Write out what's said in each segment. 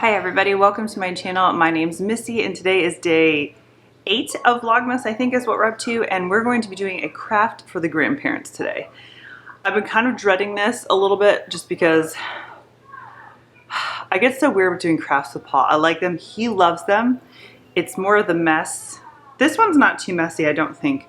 Hi everybody, welcome to my channel. My name's Missy and today is day 8 of Vlogmas, I think is what we're up to, and we're going to be doing a craft for the grandparents today. I've been kind of dreading this a little bit just because I get so weird with doing crafts with Paul. I like them, he loves them. It's more of the mess. This one's not too messy, I don't think.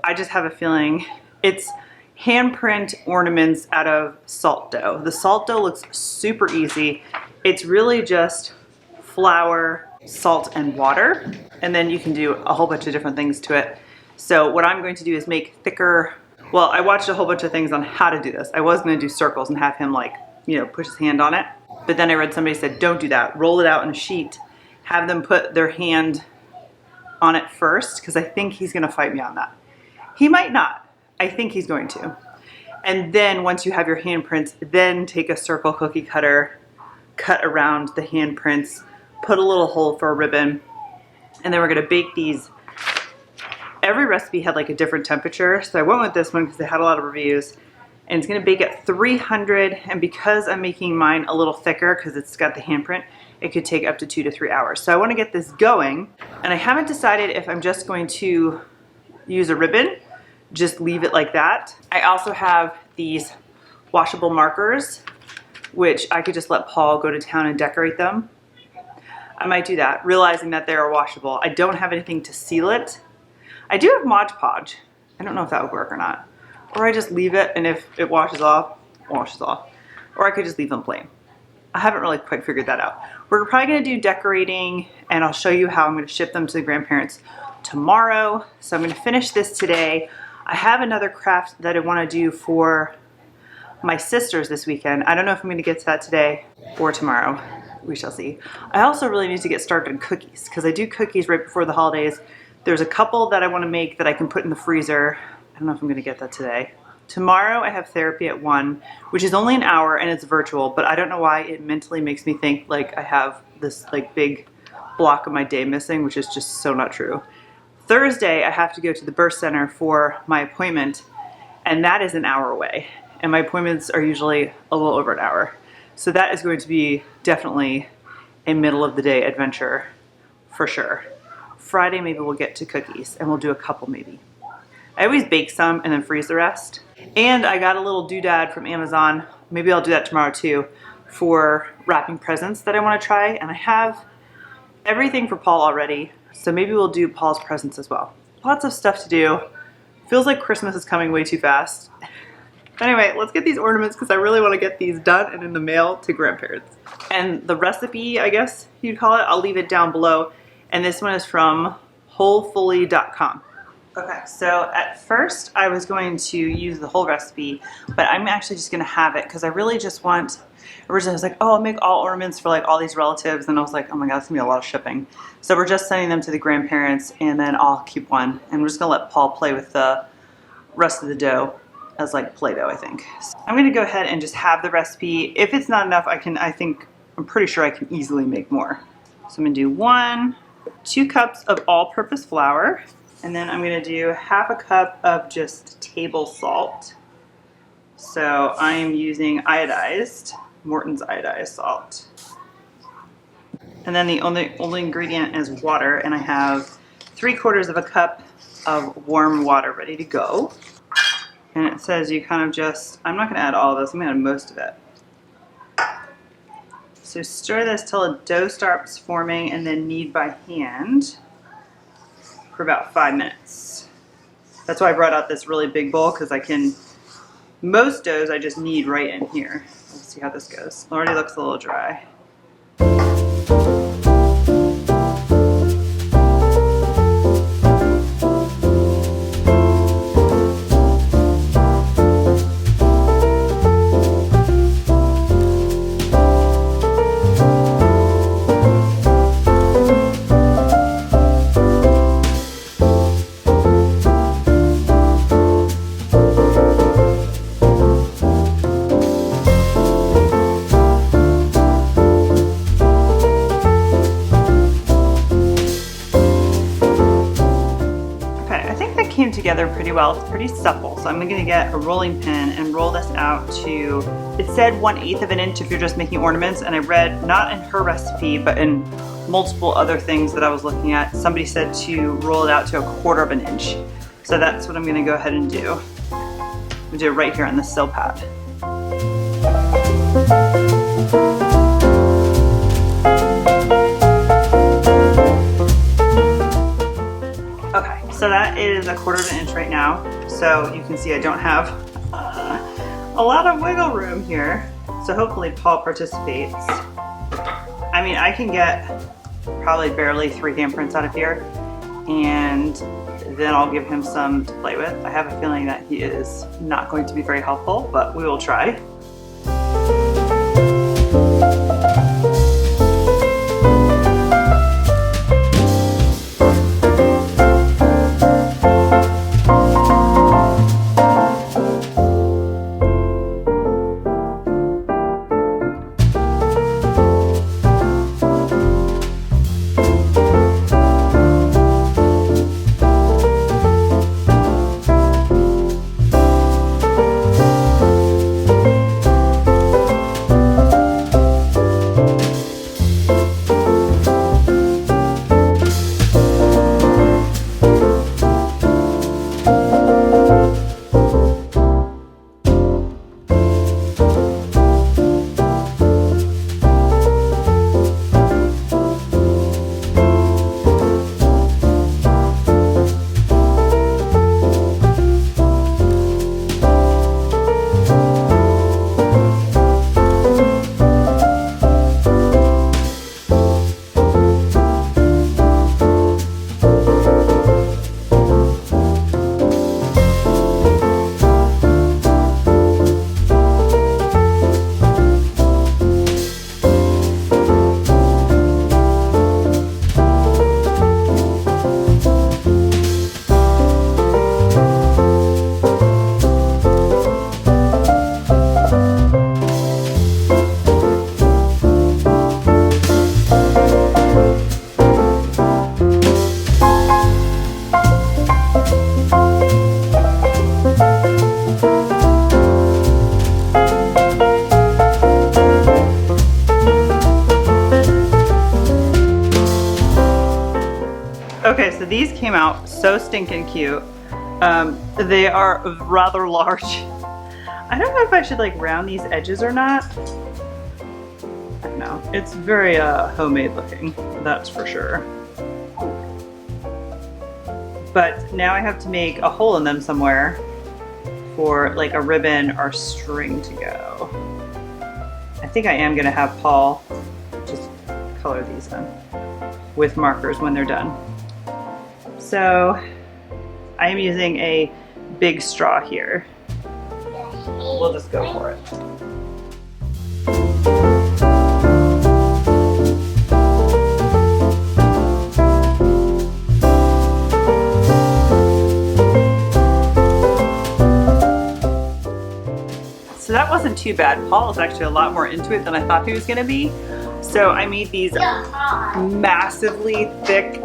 I just have a feeling it's handprint ornaments out of salt dough. The salt dough looks super easy. It's really just flour, salt, and water, and then you can do a whole bunch of different things to it. So what I'm going to do is make thicker, well, I watched a whole bunch of things on how to do this. I was going to do circles and have him push his hand on it, but then I read somebody said, don't do that. Roll it out in a sheet, have them put their hand on it first, because I think he's going to fight me on that. He might not. I think he's going to. And then once you have your handprints, then take a circle cookie cutter, cut around the handprints, put a little hole for a ribbon, and then we're going to bake these. Every recipe had like a different temperature, so I went with this one because they had a lot of reviews, and it's going to bake at 300, and because I'm making mine a little thicker because it's got the handprint, it could take up to 2 to 3 hours. So I want to get this going, and I haven't decided if I'm just going to use a ribbon, just leave it like that. I also have these washable markers, which I could just let Paul go to town and decorate them. I might do that, realizing that they are washable. I don't have anything to seal it. I do have Mod Podge. I don't know if that would work or not. Or I just leave it, and if it washes off, washes off. Or I could just leave them plain. I haven't really quite figured that out. We're probably gonna do decorating, and I'll show you how I'm gonna ship them to the grandparents tomorrow. So I'm gonna finish this today. I have another craft that I wanna do for my sisters this weekend. I don't know if I'm going to get to that today or tomorrow. We shall see. I also really need to get started on cookies because I do cookies right before the holidays. There's a couple that I want to make that I can put in the freezer. I don't know if I'm going to get that today. Tomorrow I have therapy at 1, which is only an hour and it's virtual, but I don't know why it mentally makes me think like I have this like big block of my day missing, which is just so not true. Thursday I have to go to the birth center for my appointment, and that is an hour away. And my appointments are usually a little over an hour. So that is going to be definitely a middle of the day adventure for sure. Friday maybe we'll get to cookies and we'll do a couple maybe. I always bake some and then freeze the rest. And I got a little doodad from Amazon. Maybe I'll do that tomorrow too, for wrapping presents that I want to try. And I have everything for Paul already. So maybe we'll do Paul's presents as well. Lots of stuff to do. Feels like Christmas is coming way too fast. Anyway, let's get these ornaments because I really want to get these done and in the mail to grandparents. And the recipe, I guess you'd call it, I'll leave it down below. And this one is from wholefully.com. Okay, so at first I was going to use the whole recipe, but I'm actually just going to have it because I really just want, originally I was like, oh, I'll make all ornaments for like all these relatives. And I was like, oh my God, it's going to be a lot of shipping. So we're just sending them to the grandparents and then I'll keep one. And we're just going to let Paul play with the rest of the dough as like Play-Doh, I think. So I'm gonna go ahead and just have the recipe. If it's not enough, I'm pretty sure I can easily make more. So I'm gonna do 2 cups of all-purpose flour, and then I'm gonna do half a cup of just table salt. So I am using Morton's iodized salt. And then the only ingredient is water, and I have 3/4 of a cup of warm water ready to go. And it says you kind of just, I'm not going to add all of this, I'm going to add most of it. So stir this till a dough starts forming and then knead by hand for about 5 minutes. That's why I brought out this really big bowl, because most doughs I just knead right in here. Let's see how this goes. It already looks a little dry. together pretty well. It's pretty supple. So I'm going to get a rolling pin and roll this out to, it said 1/8 of an inch if you're just making ornaments. And I read, not in her recipe, but in multiple other things that I was looking at, somebody said to roll it out to 1/4 of an inch. So that's what I'm going to go ahead and do. We'll do it right here on the sill pad. Okay, so that is 1/4 of an inch right now. So you can see I don't have a lot of wiggle room here. So hopefully Paul participates. I mean, I can get probably barely 3 handprints out of here, and then I'll give him some to play with. I have a feeling that he is not going to be very helpful, but we will try. Okay, so these came out so stinking cute. They are rather large. I don't know if I should like round these edges or not. I don't know. It's very homemade looking, that's for sure. But now I have to make a hole in them somewhere for like a ribbon or string to go. I think I am gonna have Paul just color these in with markers when they're done. So I am using a big straw here. We'll just go for it. So that wasn't too bad. Paul is actually a lot more into it than I thought he was gonna be. So I made these massively thick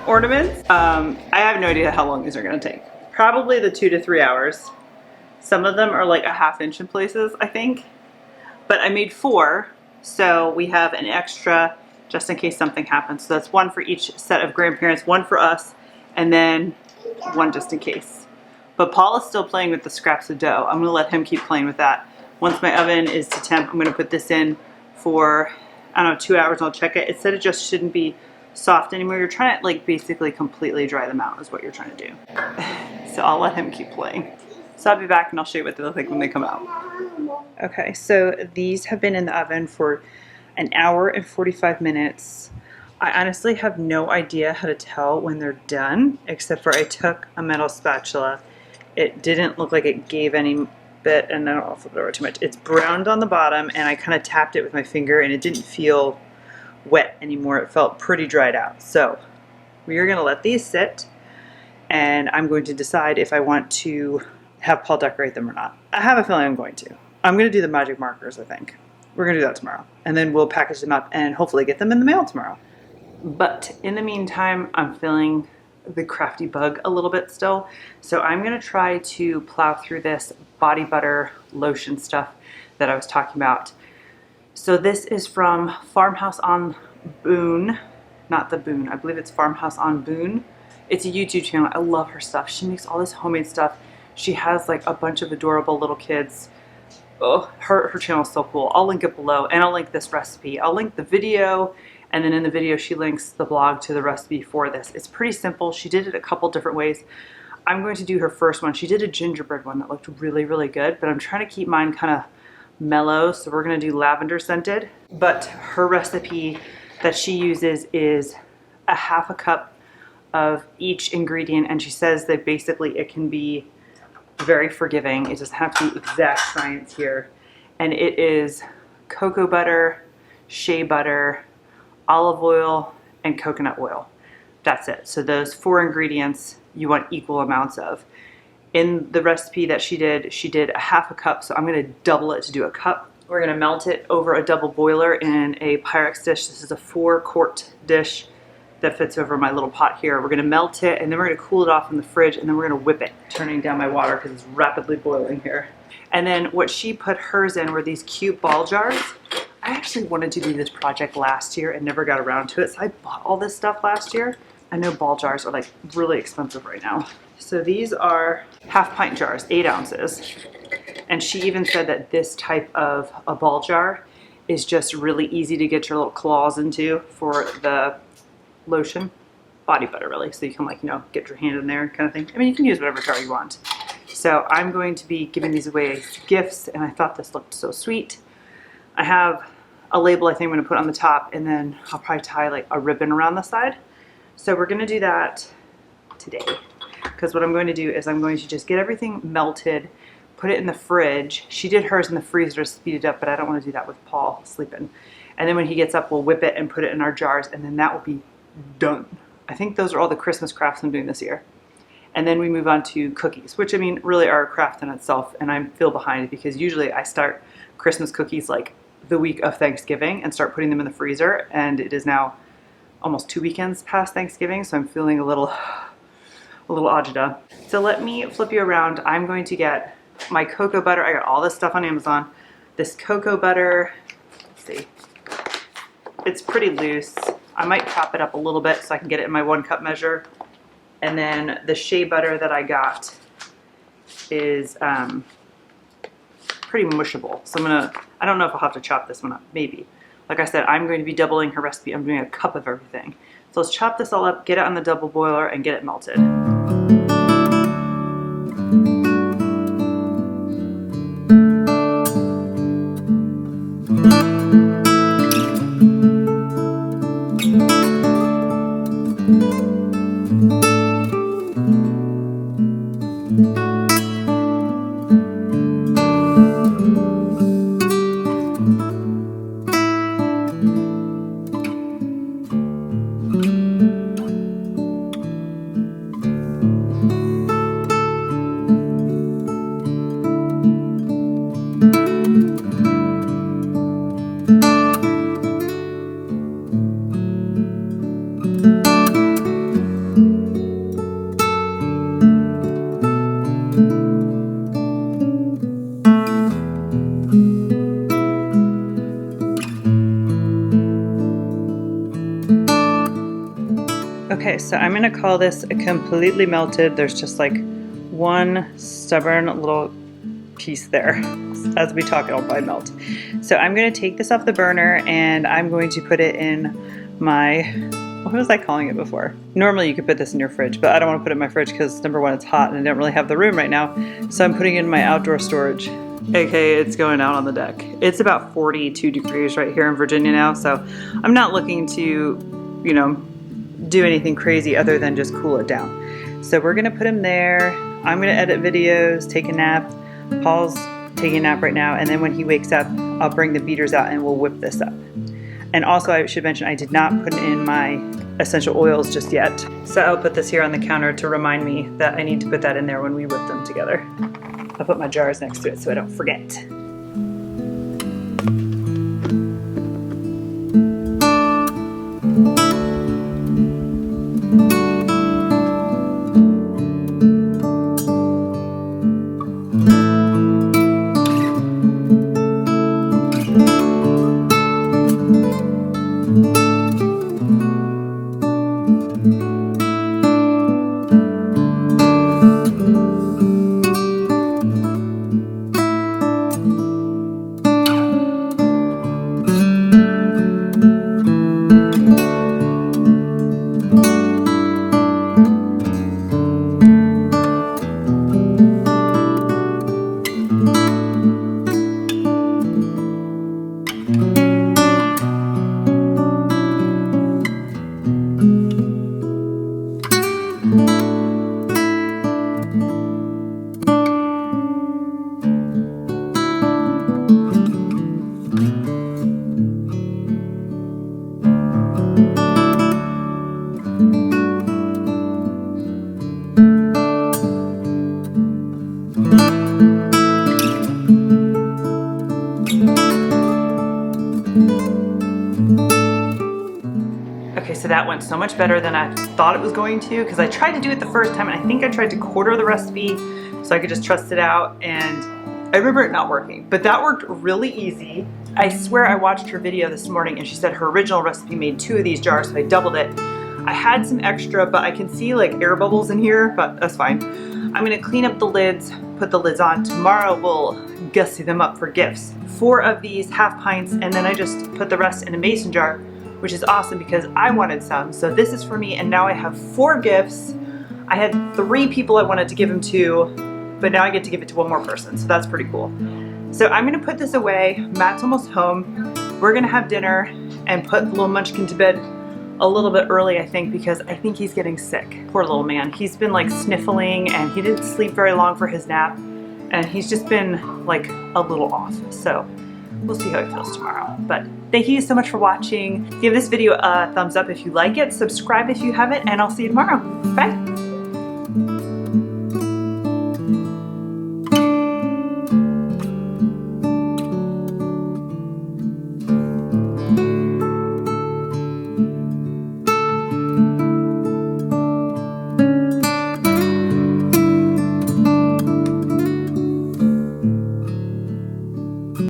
ornaments. I have no idea how long these are gonna take. Probably the 2 to 3 hours. Some of them are like a 1/2 inch in places, I think. But I made 4, so we have an extra just in case something happens. So that's 1 for each set of grandparents, 1 for us, and then 1 just in case. But Paul is still playing with the scraps of dough. I'm gonna let him keep playing with that. Once my oven is to temp, I'm gonna put this in for, I don't know, 2 hours, and I'll check it. It said it just shouldn't be soft anymore. You're trying to like basically completely dry them out is what you're trying to do. So I'll let him keep playing. So I'll be back and I'll show you what they look like when they come out. Okay, so these have been in the oven for 1 hour and 45 minutes. I honestly have no idea how to tell when they're done, except for I took a metal spatula. It didn't look like it gave any bit, and I don't know if it over too much. It's browned on the bottom, and I kind of tapped it with my finger, and it didn't feel wet anymore. It felt pretty dried out. So we are going to let these sit, and I'm going to decide if I want to have Paul decorate them or not. I have a feeling I'm going to. I'm going to do the magic markers, I think. We're going to do that tomorrow. And then we'll package them up and hopefully get them in the mail tomorrow. But in the meantime, I'm feeling the crafty bug a little bit still. So I'm gonna try to plow through this body butter lotion stuff that I was talking about. So this is from Farmhouse on Boone, not the Boone, I believe it's Farmhouse on Boone. It's a YouTube channel. I love her stuff. She makes all this homemade stuff. She has like a bunch of adorable little kids. Oh, her channel is so cool. I'll link it below, and I'll link this recipe. I'll link the video, and then in the video she links the blog to the recipe for this. It's pretty simple. She did it a couple different ways. I'm going to do her first one. She did a gingerbread one that looked really, really good, but I'm trying to keep mine kind of mellow, so we're gonna do lavender scented. But her recipe that she uses is a half a cup of each ingredient, and she says that basically it can be very forgiving. It doesn't have to be exact science here. And it is cocoa butter, shea butter, olive oil, and coconut oil. That's it. So those 4 ingredients you want equal amounts of. In the recipe that she did a half a cup, so I'm gonna double it to do a cup. We're gonna melt it over a double boiler in a Pyrex dish. This is a 4-quart dish that fits over my little pot here. We're gonna melt it, and then we're gonna cool it off in the fridge, and then we're gonna whip it, turning down my water because it's rapidly boiling here. And then what she put hers in were these cute ball jars. I actually wanted to do this project last year and never got around to it, so I bought all this stuff last year. I know ball jars are like really expensive right now. So these are half-pint jars, 8 ounces. And she even said that this type of a ball jar is just really easy to get your little claws into for the lotion, body butter really, so you can, like, you know, get your hand in there kind of thing. I mean, you can use whatever jar you want. So I'm going to be giving these away as gifts, and I thought this looked so sweet. I have a label I think I'm going to put on the top, and then I'll probably tie like a ribbon around the side. So we're going to do that today, because what I'm going to do is I'm going to just get everything melted, put it in the fridge. She did hers in the freezer to speed it up, but I don't want to do that with Paul sleeping. And then when he gets up, we'll whip it and put it in our jars, and then that will be done. I think those are all the Christmas crafts I'm doing this year. And then we move on to cookies, which, I mean, really are a craft in itself, and I feel behind because usually I start Christmas cookies like the week of Thanksgiving and start putting them in the freezer, and it is now almost 2 weekends past Thanksgiving, so I'm feeling a little agita. So let me flip you around. I'm going to get my cocoa butter. I got all this stuff on Amazon. This cocoa butter, let's see, it's pretty loose. I might chop it up a little bit so I can get it in my 1 cup measure. And then the shea butter that I got is pretty mushable. So I don't know if I'll have to chop this one up, maybe. Like I said, I'm going to be doubling her recipe. I'm doing a cup of everything. So let's chop this all up, get it on the double boiler, and get it melted. Okay, so I'm gonna call this a completely melted. There's just like one stubborn little piece there. As we talk, it'll probably melt. So I'm gonna take this off the burner and I'm going to put it in my, what was I calling it before? Normally you could put this in your fridge, but I don't want to put it in my fridge because number one, it's hot and I don't really have the room right now. So I'm putting it in my outdoor storage. Okay, it's going out on the deck. It's about 42 degrees right here in Virginia now, so I'm not looking to, you know, do anything crazy other than just cool it down. So we're gonna put him there. I'm gonna edit videos, take a nap. Paul's taking a nap right now, and then when he wakes up, I'll bring the beaters out and we'll whip this up. And also I should mention I did not put in my essential oils just yet. So I'll put this here on the counter to remind me that I need to put that in there when we whip them together. I'll put my jars next to it so I don't forget. Okay, so that went so much better than I thought it was going to, because I tried to do it the first time and I think I tried to quarter the recipe so I could just trust it out, and I remember it not working, but that worked really easy. I swear I watched her video this morning and she said her original recipe made 2 of these jars, so I doubled it. I had some extra, but I can see like air bubbles in here, but that's fine. I'm gonna clean up the lids, put the lids on. Tomorrow we'll gussy them up for gifts. 4 of these half pints, and then I just put the rest in a mason jar, which is awesome because I wanted some. So this is for me, and now I have 4 gifts. I had 3 people I wanted to give them to, but now I get to give it to 1 more person, so that's pretty cool. So I'm gonna put this away. Matt's almost home. We're gonna have dinner and put little Munchkin to bed a little bit early, I think, because I think he's getting sick. Poor little man. He's been like sniffling and he didn't sleep very long for his nap, and he's just been like a little off. So we'll see how he feels tomorrow. But thank you so much for watching. Give this video a thumbs up if you like it, subscribe if you haven't, and I'll see you tomorrow. Bye.